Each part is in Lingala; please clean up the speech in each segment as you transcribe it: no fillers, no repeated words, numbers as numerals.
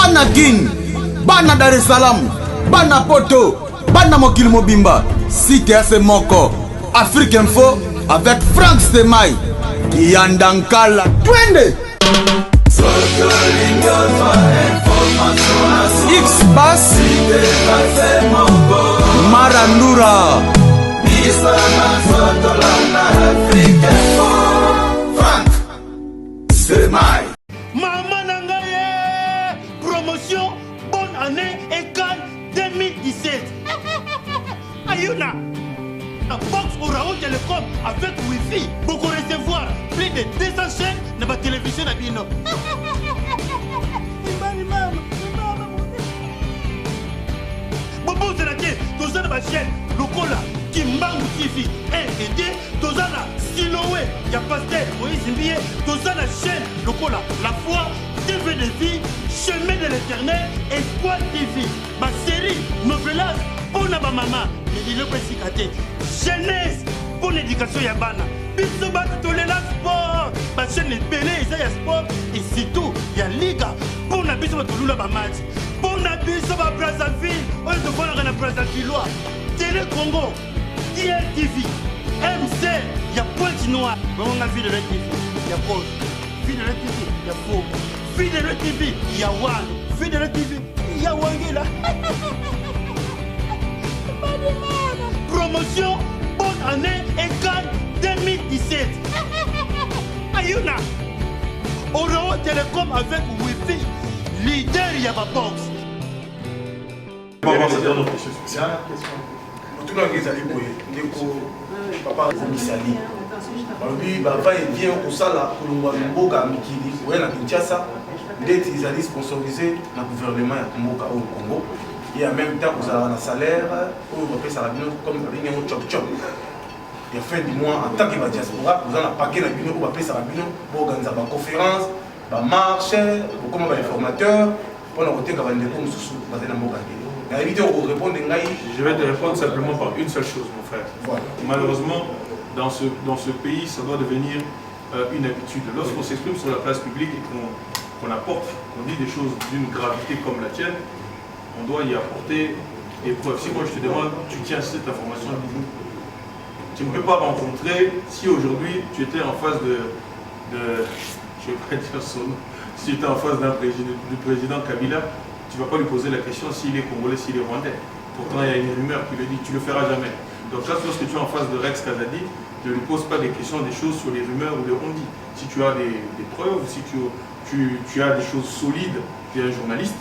bana Kin, bana Dar es Salaam, bana Poto, bana Mokili Mobimba, Cité AC Moko, Afrique Info avec Frank Stemai, Kiandankala, twende X-Bass, Marandura, Frank Stemai. Maman Nangaye, promotion, bonne année et Cannes 2017. Ayuna, la box Orao Télécom avec Wi-Fi, pour recevoir plus de 200 chaînes dans la télévision à Bino. Bobo Zerake, Tozana ma chaîne, Lokola, Kimbangu TV, 1 et 2, Tozana, Siloé, Y'a Pasteur, Moïse Mbié, Tozana chaîne, Lokola, La Foi, TV de vie, Chemin de l'éternel, Espoir TV, ma série, Novelas, pour ma maman, mais il est pas cicaté, jeunesse, pour l'éducation Yabana, Bisoba, Tolela Sport, ma chaîne est belée, il y a sport, et surtout, il y a Liga, pour la Bisoba, Tolula, ma match. Pour la Bisoba, Brazzaville, on est devant la Brazzavillois, Télé Congo, DLTV, MC, il y a Pointe Noire, on a vu de la TV, il y a Pause, vu de la TV, il y a Faux, vu de la TV, il y a Wang, vu de la TV, il y a Wangela. Promotion, bonne année et Cannes 2017. Ayuna, Orao Télécom avec Wi-Fi, leader Yaba Box. Bon, c'est bien notre question. C'est une question. Tout le monde est allé pour papa Misali. Lui, papa est bien au Sala, pour le Mboka Mikili, ou à Kinshasa. Ils allaient sponsoriser le gouvernement de Mboka au Congo. Et en même temps, vous avez un salaire, vous avez ça comme un chop-chop. Et à la fin du mois, en tant que diaspora, vous avez un paquet de bino, vous appelez ça pour organiser une conférence, une marche, comme un informateur, pour nous dire qu'il y a des choses qui sont Je vais te répondre simplement par une seule chose, mon frère. Voilà. Malheureusement, dans ce pays, ça doit devenir une habitude. Lorsqu'on s'exprime sur la place publique et qu'on apporte, qu'on dit des choses d'une gravité comme la tienne, on doit y apporter des preuves. Si moi je te demande, tu tiens cette information, tu ne peux pas rencontrer, si aujourd'hui tu étais en face je ne vais pas dire son nom, si tu étais en face du président Kabila, tu ne vas pas lui poser la question s'il est congolais, s'il est rwandais. Pourtant, il y a une rumeur qui le dit, tu ne le feras jamais. Donc là, lorsque tu es en face de Rex Kazadi, ne lui pose pas des questions, des choses sur les rumeurs ou les on-dit. Si tu as des preuves, si tu as des choses solides, tu es un journaliste.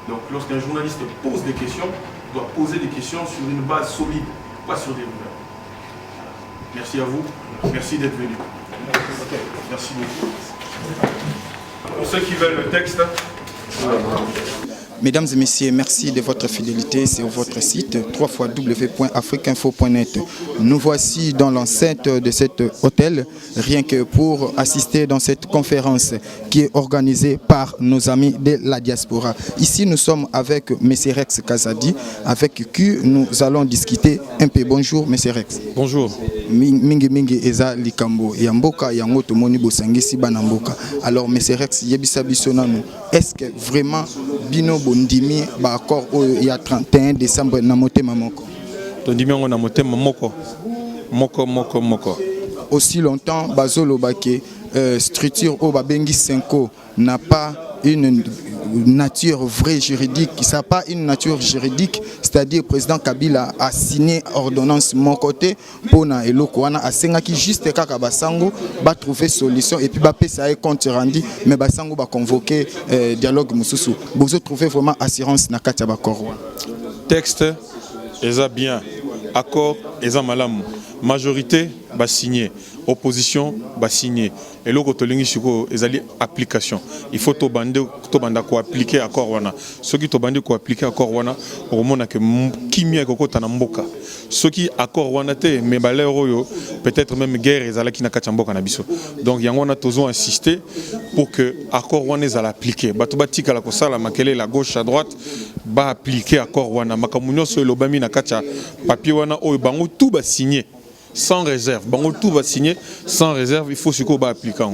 Donc lorsqu'un journaliste pose des questions, il doit poser des questions sur une base solide, pas sur des rumeurs. Merci à vous, merci d'être venu. Merci beaucoup. Pour ceux qui veulent le texte, Mesdames et messieurs, merci de votre fidélité sur votre site www.afriqueinfo.net. Nous voici dans l'enceinte de cet hôtel, rien que pour assister dans cette conférence qui est organisée par nos amis de la diaspora. Ici, nous sommes avec M. Rex Kazadi, avec qui nous allons discuter un peu. Bonjour, M. Rex. Bonjour. Mingi mingi eza likambo ya mboka yango tomoni bosangisi bana mboka. Alors M. Rex yebisa biso nanu, est-ce que vraiment bino bondimi ba accord il y a 31 décembre na motema moko? Tondimi ngo na motema moko. Moko. Aussi longtemps bazolo bake structure au babengi Senko n'a pas une nature vraie juridique, ça n'a pas une nature juridique, c'est-à-dire le président Kabila a signé ordonnance mon côté pour na elokwana a sengaki juste kaka basango ba trouver solution et puis ba pesa e compte rendu mais basango ba convoquer dialogue mususu. Vous trouvez vraiment assurance na kati ya bakoro. Texte eza bien, accord eza malamu, majorité ba signé, opposition ba signé. Et là, quand on a des applications, il faut que tu appliquer accord wana. Ceux qui ont appliqué accord wana, au moment que kimia est koko tanamboka. Ceux qui accord wana te, mais peut-être même guerre ezala qui na kachamboka na biso. Donc yango on a toujours insisté pour que accord wana ezala appliqué. Bato batika la kosala makele la gauche à droite ba appliquer accord wana. Makamunyo so lobami na kacha papier wana oyo bango tout ba signer. Sans réserve. Bon, tout va signer sans réserve, il faut ce qu'on va appliquer.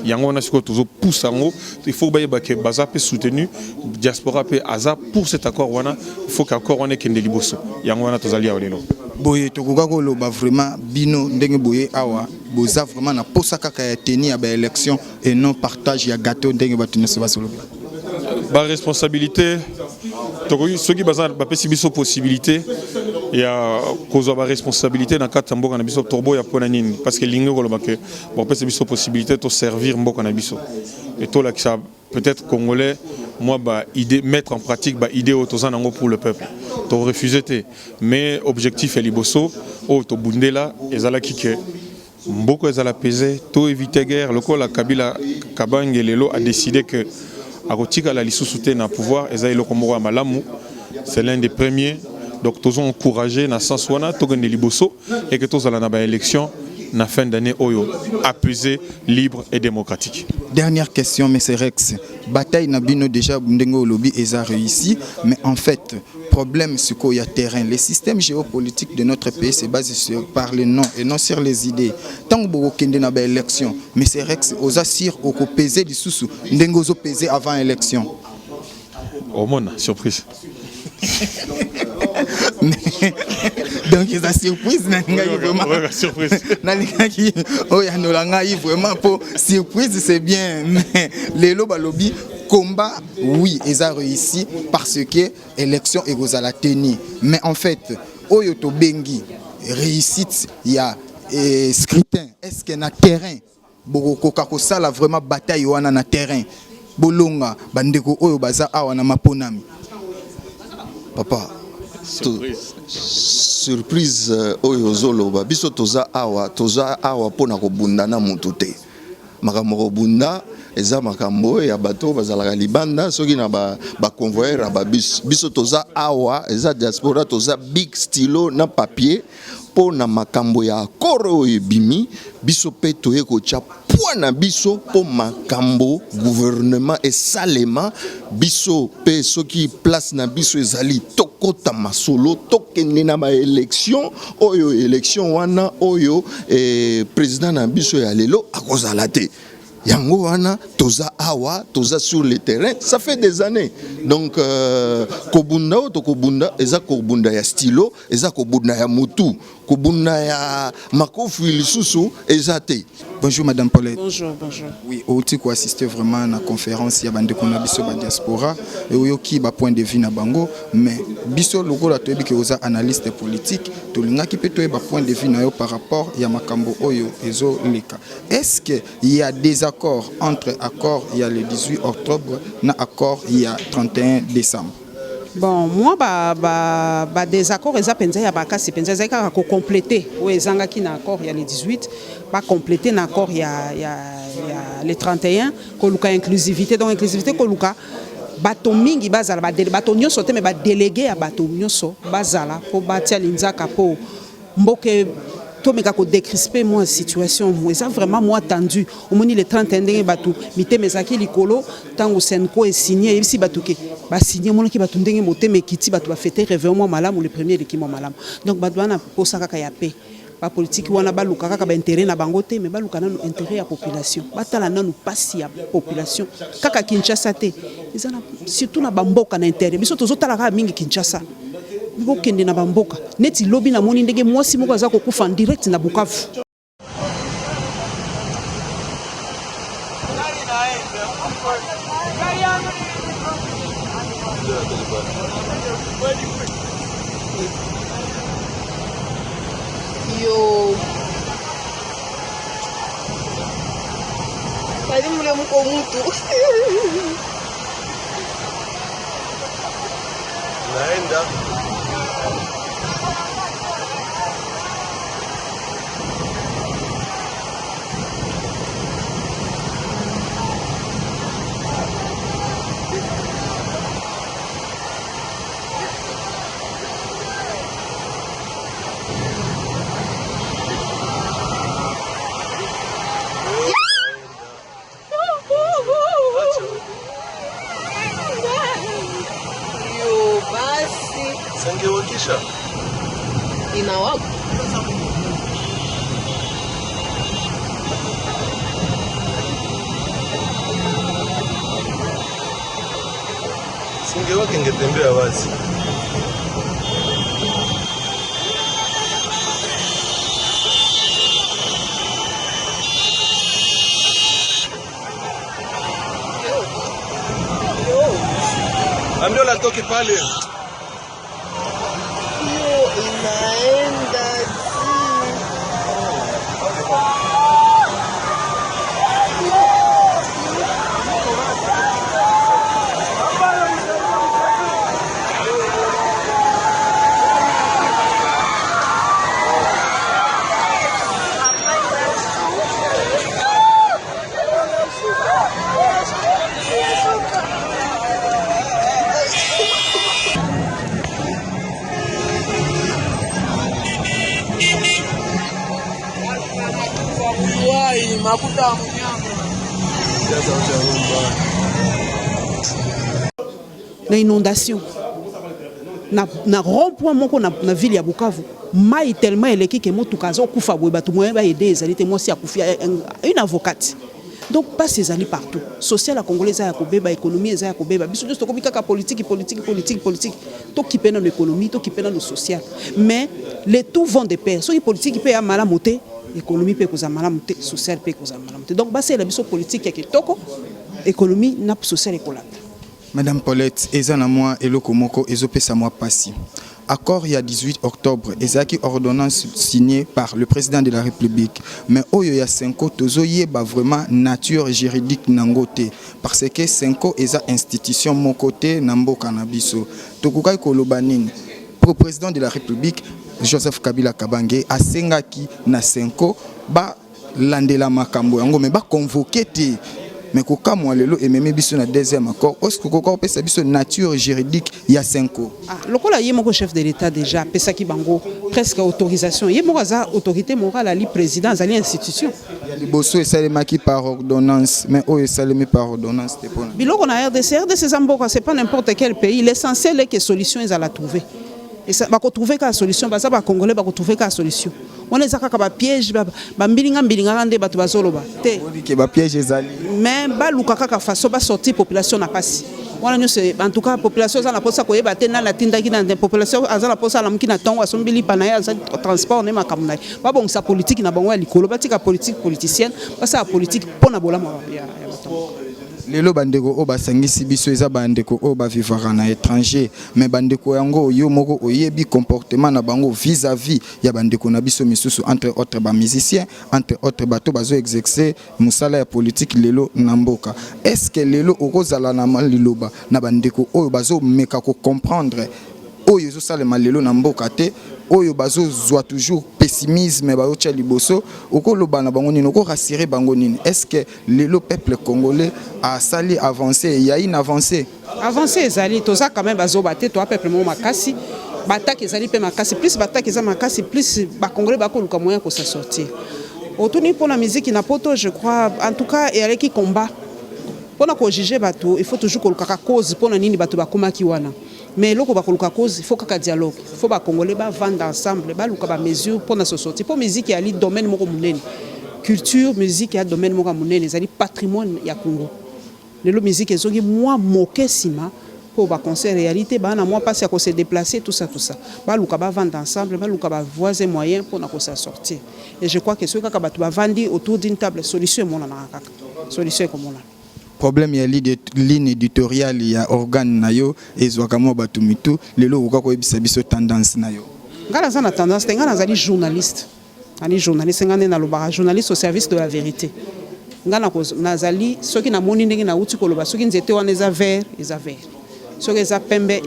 yango wana siko tozo pousse yango il faut bayeba ke baza pe soutenu diaspora pe aza pour cet accord wana il faut qu'accord wana kende liboso yango wana tozali ya lelo boye tokoka koloba vraiment bino ndenge boye awa boza vraiment na posa kaka ya tenir ya ba élection et non partage ya gâteau ndenge bato nyonso basolobi ba responsabilité tokoki soki baza bapesi biso possibilité ya kozwa ba responsabilité na kati ya mboka na biso torbo ya pona nini parce que lingi koloba ke bapesi biso possibilité to servir mboka na biso et to lakisa peut-être congolais moi ba idée mettre en pratique ba idée autoza nango pour le peuple to refuser te mais objectif est liboso o to bundela ezalaki ke mboko ezala pesé to éviter guerre lokola Kabila Kabange lelo a décidé que akotika la lisusu te na pouvoir ezali lokomoko ya malamu c'est l'un des premiers donc tous ont encouragé na sens wana to gende liboso et que tous ala na ba élection na fin d'année oyo apaisé, libre et démocratique. Dernière question, M. Rex. Bataille na bino déjà Bundengo lobby a réussi, mais en fait, problème c'est qu'il y a terrain. Le système géopolitique de notre pays se base par les noms et non sur les idées. Tant que vous avez une élection, M. Rex, vous assure que vous pesez du sous-sous, vous avez pesé avant l'élection. Oh mon, surprise. Donc c'est la surprise vraiment surprise vraiment pour surprise c'est bien mais les lobby combat oui ils ont réussi parce que élection est aux à la tenue mais en fait oyo to bengi réussite il y a scrutin est-ce qu'il y a terrain boko kako sala vraiment bataille wana na terrain bolonga bandeko oyo baza awa na maponami papa surprise oyo zoloba biso toza awa pona kobunda na mutu te makambo kobunda eza makambo ya bato bazalaka libanda soki na ba convoyeur ya biso toza awa eza diaspora toza big stylo na papier pona makambo ya akoro oyo ebimi biso pe toye kotia na biso po makambo gouvernement esalema biso pe soki place na biso ezali tokota masolo tokende na ba élection oyo élection wana oyo président na biso ya lelo akozala te yango wana toza awa toza sur le terrain ça fait des années donc kobunda to kobunda eza kobunda ya stylo eza kobunda ya mutu kobunda ya makofu lisusu eza te. Bonjour Madame Paulette. Bonjour. Oui, outi ko assister vraiment à la conférence ya bande kona biso ba diaspora et oyoki ba point de vue na bango mais biso lokola toyebi ke oza analyste politique to lingaki pe toyeba point de vue na yo par rapport ya makambo oyo ezo leka. Est-ce que il y a des accords entre accords il y a le 18 octobre na accord il y a 31 décembre? Bon, moi, des accords, ils ont complété. Oui, ils ont accord il y a les 18, pas complété l'accord il y a les 31, koluka inclusivité. Donc inclusivité koluka bato mingi bazala bato nyonso te mais ba délégué à bato nyonso bazala pour batia linzaka po mboke to meka ko décrisper moi situation moi ça vraiment moi tendu au moni les 31 ndenge bato mité mezaki likolo tango senko est signé ici bato ke ba signé mon ki bato ndenge moté mekiti bato ba fêter réveillon moi malamu le premier l'équipe malamu donc bato wana posaka ka ya paix ba politique wana ba luka kaka ba intérêt na bango te mais ba luka na intérêt ya population batala na nous passi ya population kaka Kinshasa te izana surtout na bamboka na intérêt biso tozotala ka mingi Kinshasa bokende na bamboka neti lobi na moni ndenge mwasi moko aza kokufa en direct na Bukavu. Yo Pwede mo lang kumuto. Naenda. Sangewakisha Inawako Ungewake ingetembea wazi. Ambio la toke pale. Hiyo inaenda na inondation na rond-point moko na ville ya Bukavu mai tellement eleki ke motuka azokufa boye bato moyen ba aider ezali te mwasi akufi une avocate. Donc pas ces alliés partout. Social à congolais à kobeba, économie à kobeba. Biso juste comme kaka politique. Tout qui peine dans l'économie, tout qui peine dans le social. Mais les tout vont de pair. Soit les politiques paient à malamoté, l'économie paie cause à malamoté, social paie cause à malamoté. Donc bah c'est la biso politique qui est toko, économie n'a pas social et collab. Madame Paulette, ezana moi eloko moko ezopesa moi passi. Accord il y a 18 octobre, ezaki ordonnance signée par le président de la République. Mais oyo ya 5 ans tozoye ba vraiment nature juridique nangote parce que 5 ans eza institution mon côté namboka na biso. Tokukai kolobanini. Pour le président de la République Joseph Kabila Kabange asengaki na 5 ans ba landela makambo yango mais ba convoquer te. Mais quand moi lelo et même biso na deuxième accord est-ce que kokoko pesa biso nature juridique il y a 5 ans lokola yé moko chef de l'état déjà pesa ki bango presque autorisation yé moko za autorité morale ali président ali institution il y a les bosso et salemaki par ordonnance mais oh et salemé par ordonnance te pona biloko na RDC zamboka c'est pas n'importe quel pays l'essentiel est que solution ils alla trouver et ça va trouver ka solution ba ça ba congolais ba trouver ka solution on est zaka ba piège ba mbilinga ngande bato bazoloba te que ba piège ezali mais ba lukaka ka façon ba sortir population na pasi wana nyo c'est en tout cas population za na posa ko yeba te na la tindaki na population za na posa la mkina tongo asombili panaya za transport ne makamuna ba bon sa politique na bango ya likolo batika politique politicienne ba sa politique pona bolama ya batongo. Lelo bandeko o basangisi biso eza bandeko o ba vivara na étranger mais bandeko yango yo moko oyebi comportement na bango vis-à-vis ya bandeko na biso misusu entre autres ba musiciens entre autres bato bazo exercer musala ya politique lelo na mboka est-ce que lelo okozala na maliloba na bandeko o bazo meka ko comprendre oyo zo salema lelo na mboka te oyo bazo zwa toujours pessimisme ba ocha liboso okoloba na bango nini oko rassurer bango nini est-ce que le peuple congolais a sali avancer il y a une avancée ezali toza quand même bazo baté toi peuple mo makasi bataki ezali pe makasi plus bataki za makasi plus ba congolais ba koluka moyen ko sortir autour pour la musique na poto je crois en tout cas et avec qui combat pour na ko juger bato il faut toujours koluka cause pour na nini bato bakoma ki wana. Mais loko bakoluka cause il faut qu'un dialogue il faut ba congolais ba vendre ensemble ba luka ba mesure pour na société pour musique ya li domaine moko munene culture musique ya domaine moko munene ezali patrimoine ya Congo lelo musique ezongi moi moke sima pour ba concert réalité ba na moi pas à se déplacer tout ça ba luka ba vendre ensemble ba luka ba voisin moyen pour na ko sortir et je crois que ce ka ba tu ba vendre autour d'une table solution mon na kaka solution comme on a problème ya ligne éditoriale ya organe na yo ezwaka mo batumitu lelo ukako ebisa biso tendance na yo ngala za na tendance ngala za li journaliste ngane na lobara journaliste au service de la vérité ngana ko nazali soki na moni ndenge na uti koloba soki nzete wana eza vert soki eza pembe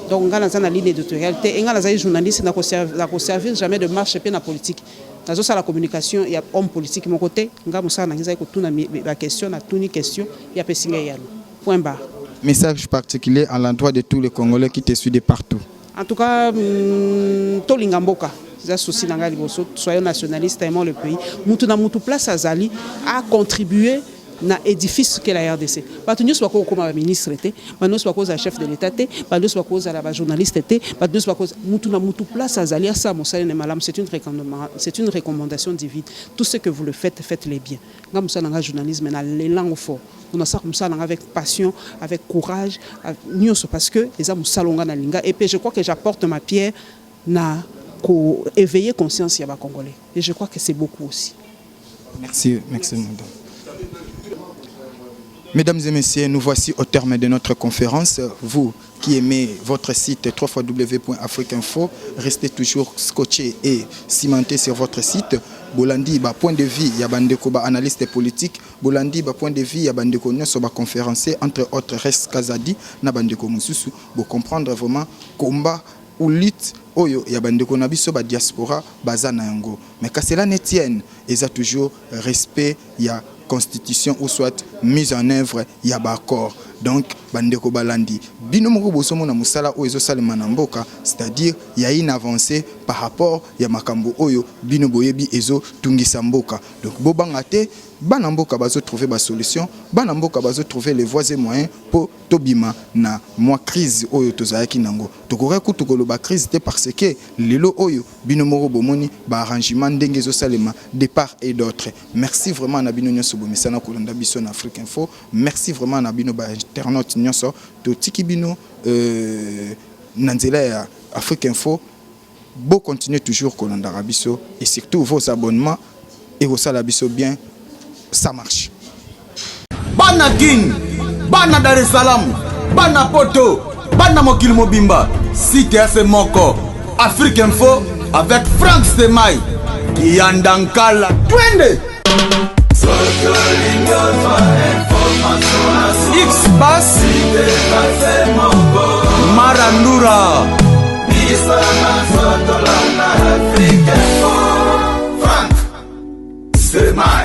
donc ngala za na ligne éditoriale te ngala za journaliste na ko servir jamais de marche pe na politique. Dans la communication, il y a homme politique mon côté. Nga musa na ngiza ko tuna la question na tuni question ya pesinga yalo. Point barre. Message particulier à l'endroit de tous les Congolais qui te suivent de partout. En tout cas, to lingamboka. Ça souci nanga liboso, soyons nationalistes, aimons le pays. Mutu na mutu place azali a contribué na édifice que la RDC. Bato nyos bako koma ministre té, banos bako za chef de l'état té, banos bako za la journaliste té, banos bako mutu na mutu place azalia sa mosale ne malam, c'est une recommandation divine. Tout ce que vous le faites, faites-les bien. Nga musala nga journalisme na l'élan fort. On a ça comme ça avec passion, avec courage, nyos parce que les amis salonga na linga et puis je crois que j'apporte ma pierre na ko éveiller conscience ya ba congolais. Et je crois que c'est beaucoup aussi. Merci, merci madame. Mesdames et messieurs, nous voici au terme de notre conférence. Vous qui aimez votre site www.afriqueinfo, restez toujours scotchés et cimentés sur votre site. Bolandi, point de vue, il y a bandeko analyste politique. Bolandi, point de vue, il y a bandeko nyonso ba conférencier, entre autres Res Kazadi, na bandeko mususu, pour comprendre vraiment combat ou lutte oyo ya bandeko na biso ba diaspora baza na yango. Mais que cela ne tienne, ils ont toujours respect ya constitution ou soit mise en œuvre ya ba accord. Donc bandeko balandi bino moko bosomo na musala oyo ezosalema na mboka, c'est-à-dire il y a une avancée par rapport ya makambo oyo bino boyebi ezo tungisa mboka. Donc bobanga te bana mboka bazo trouver ba solution, bana mboka bazo trouver les voies et moyens pour tobima na moi crise oyo tozayaki nango. Tokore ku tokoloba crise te parce que lelo oyo bino moko bomoni ba arrangement ndenge ezosalema de part et d'autre. Merci vraiment na bino nyoso bomesana kolanda biso na Afrique Info. Merci vraiment na bino ba internautes nyonso to tikibino nanzela ya Afrique Info. Beau continuer toujours kolanda biso et surtout vos abonnements et vos salabiso bien, ça marche. Bana King, Bana Dar es Salaam, Bana Poto, Bana Mokil Mobimba, Site Ase Moko, Afrique Info avec Frank Stemai, Kiandankala, Twende. X-Bass, Marandura, Frank Stemai.